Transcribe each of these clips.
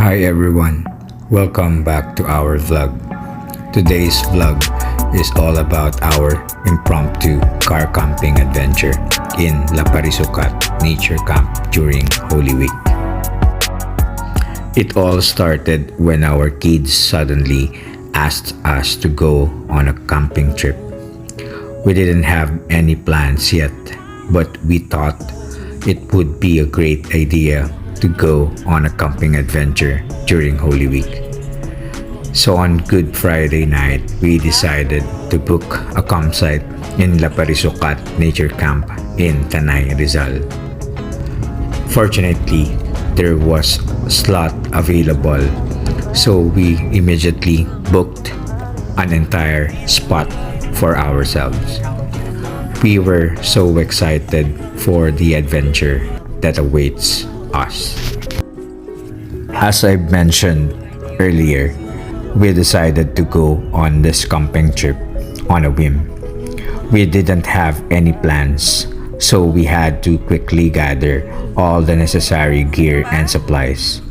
Hi everyone, welcome back to our vlog. Today's vlog is all about our impromptu car camping adventure in Laparisukat Nature Camp during Holy Week. It all started when our kids suddenly asked us to go on a camping trip. We didn't have any plans yet, but we thought it would be a great idea to go on a camping adventure during Holy Week. So on Good Friday night, we decided to book a campsite in Laparisukat Nature Camp in Tanay, Rizal. Fortunately, there was a slot available, so we immediately booked an entire spot for ourselves. We were so excited for the adventure that awaits us. As I mentioned earlier, we decided to go on this camping trip on a whim. We didn't have any plans, so we had to quickly gather all the necessary gear and supplies.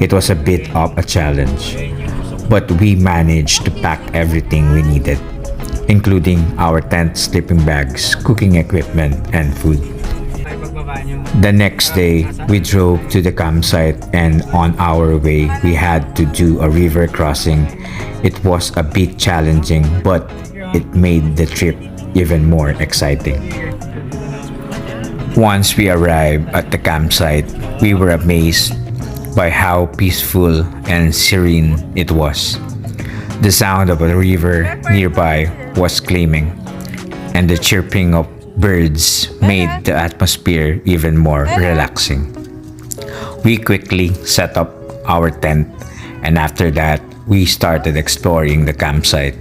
It was a bit of a challenge, but we managed to pack everything we needed, including our tent, sleeping bags, cooking equipment, and food. The next day, we drove to the campsite, and on our way, we had to do a river crossing. It was a bit challenging, but it made the trip even more exciting. Once we arrived at the campsite, we were amazed by how peaceful and serene it was. The sound of a river nearby was claiming, and the chirping of birds made the atmosphere even more relaxing. We quickly set up our tent, and after that, we started exploring the campsite.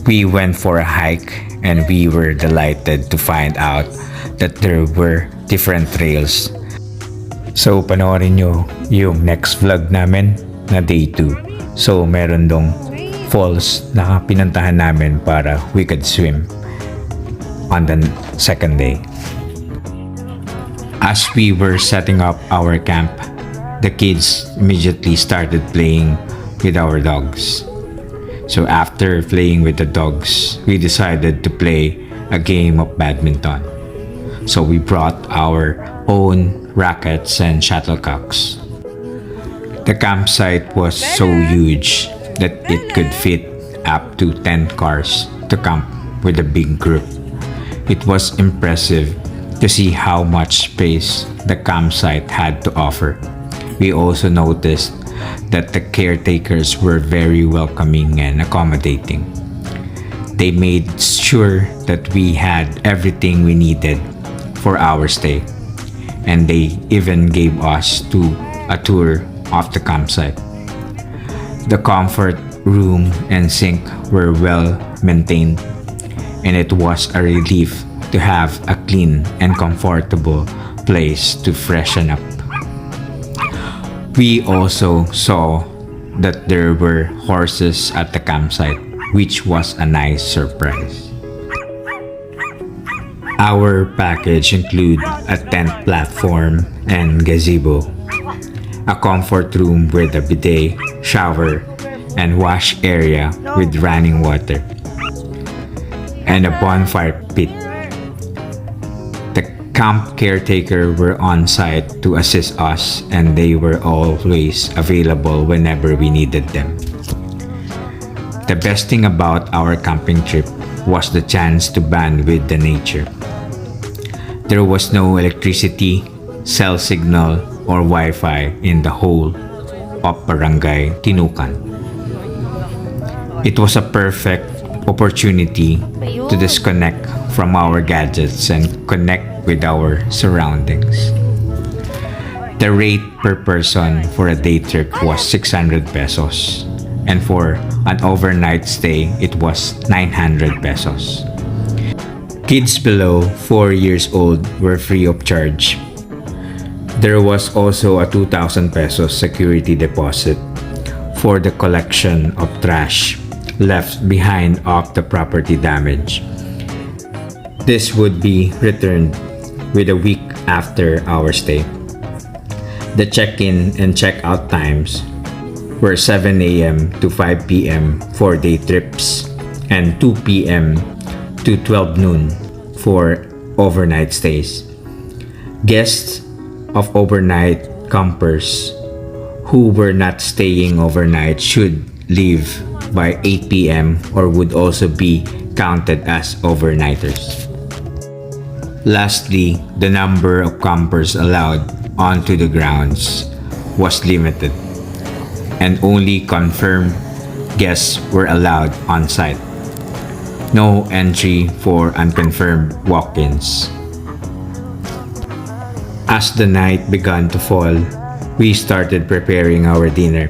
We went for a hike, and we were delighted to find out that there were different trails. So, panoorin nyo yung next vlog namin na day 2. So, meron dong falls na pinuntahan namin para we could swim on the second day. As we were setting up our camp, the kids immediately started playing with our dogs. So after playing with the dogs, we decided to play a game of badminton. So we brought our own rackets and shuttlecocks. The campsite was so huge that it could fit up to 10 cars to camp with a big group. It was impressive to see how much space the campsite had to offer. We also noticed that the caretakers were very welcoming and accommodating. They made sure that we had everything we needed for our stay, and they even gave us a tour of the campsite. The comfort room and sink were well maintained, and it was a relief to have a clean and comfortable place to freshen up. We also saw that there were horses at the campsite, which was a nice surprise. Our package included a tent platform and gazebo, a comfort room with a bidet, shower, and wash area with running water, and a bonfire pit. The camp caretaker were on site to assist us, and they were always available whenever we needed them. The best thing about our camping trip was the chance to bond with the nature. There was no electricity, cell signal, or Wi-Fi in the whole of Barangay Tinukan. It was a perfect opportunity to disconnect from our gadgets and connect with our surroundings. The rate per person for a day trip was 600 pesos, and for an overnight stay, it was 900 pesos. Kids below 4 years old were free of charge. There was also a 2,000 pesos security deposit for the collection of trash left behind of the property damage. This would be returned with a week after our stay. The check-in and check-out times were 7 a.m. to 5 p.m. for day trips and 2 p.m. to 12 noon for overnight stays. Guests of overnight campers who were not staying overnight should leave by 8 p.m. or would also be counted as overnighters. Lastly, the number of campers allowed onto the grounds was limited, and only confirmed guests were allowed on site. No entry for unconfirmed walk-ins. As the night began to fall, we started preparing our dinner.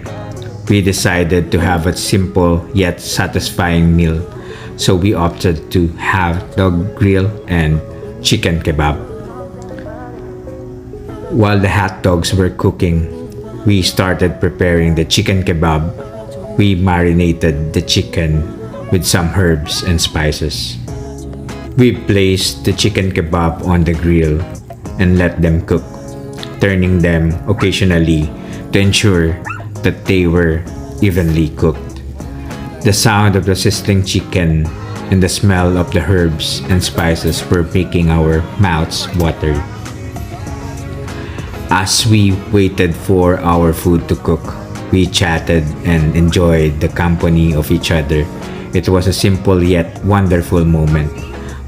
We decided to have a simple yet satisfying meal, so we opted to have dog grill and chicken kebab. While the hot dogs were cooking, we started preparing the chicken kebab. We marinated the chicken with some herbs and spices. We placed the chicken kebab on the grill and let them cook, turning them occasionally to ensure that they were evenly cooked. The sound of the sizzling chicken and the smell of the herbs and spices were making our mouths water. As we waited for our food to cook, we chatted and enjoyed the company of each other. It was a simple yet wonderful moment,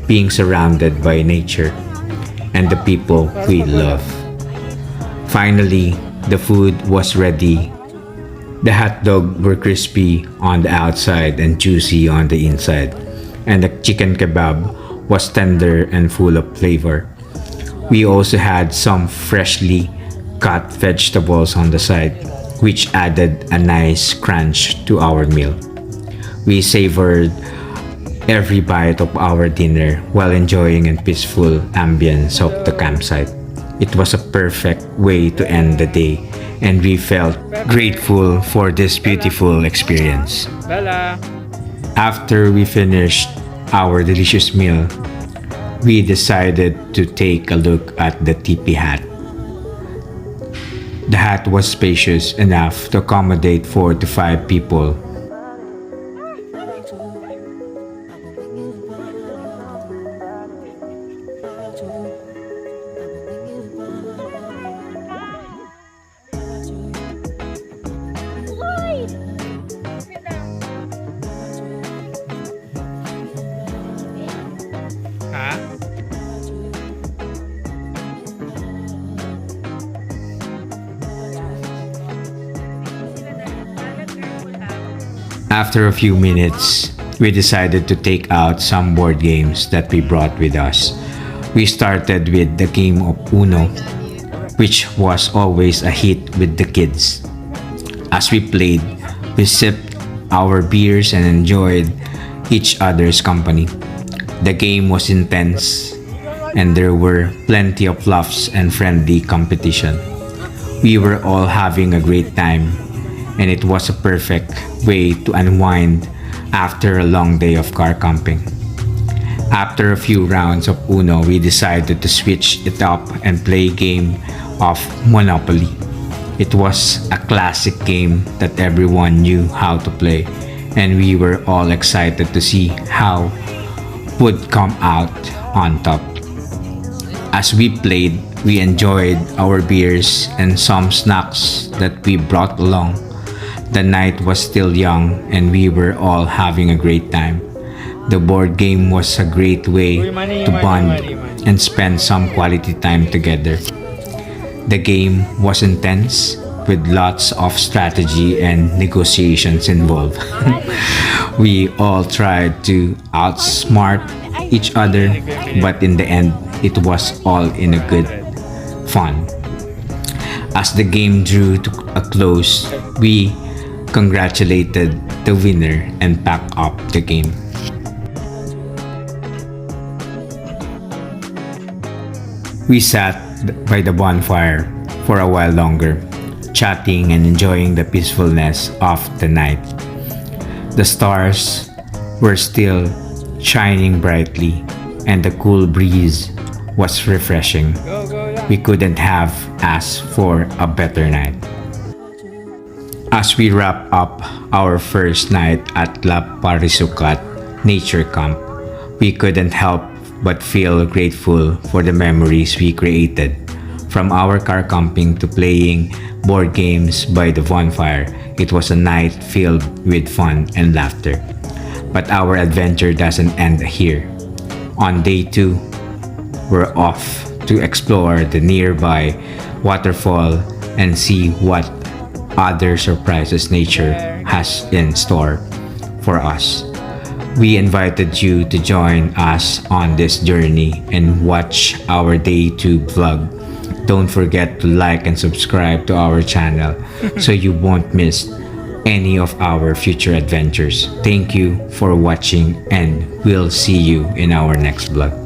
being surrounded by nature and the people we love. Finally, the food was ready. The hot dog were crispy on the outside and juicy on the inside, and the chicken kebab was tender and full of flavor. We also had some freshly cut vegetables on the side, which added a nice crunch to our meal. We savored every bite of our dinner while enjoying a peaceful ambience of the campsite. It was a perfect way to end the day, and we felt grateful for this beautiful experience. After we finished our delicious meal, we decided to take a look at the teepee hut. The hut was spacious enough to accommodate 4 to 5 people. After a few minutes, we decided to take out some board games that we brought with us. We started with the game of Uno, which was always a hit with the kids. As we played, we sipped our beers and enjoyed each other's company. The game was intense, and there were plenty of laughs and friendly competition. We were all having a great time, and it was a perfect way to unwind after a long day of car camping. After a few rounds of Uno, we decided to switch it up and play a game of Monopoly. It was a classic game that everyone knew how to play, and we were all excited to see how would come out on top. As we played, we enjoyed our beers and some snacks that we brought along. The night was still young and we were all having a great time. The board game was a great way to bond and spend some quality time together. The game was intense with lots of strategy and negotiations involved. We all tried to outsmart each other, but in the end, it was all in a good fun. As the game drew to a close, we congratulated the winner and packed up the game. We sat by the bonfire for a while longer, chatting and enjoying the peacefulness of the night. The stars were still shining brightly, and the cool breeze was refreshing. We couldn't have asked for a better night. As we wrap up our first night at Laparisukat Nature Camp, we couldn't help but feel grateful for the memories we created. From our car camping to playing board games by the bonfire, it was a night filled with fun and laughter. But our adventure doesn't end here. On day 2, we're off to explore the nearby waterfall and see what other surprises nature has in store for us. We invited you to join us on this journey and watch our day 2 vlog. Don't forget to like and subscribe to our channel so you won't miss any of our future adventures. Thank you for watching and we'll see you in our next vlog.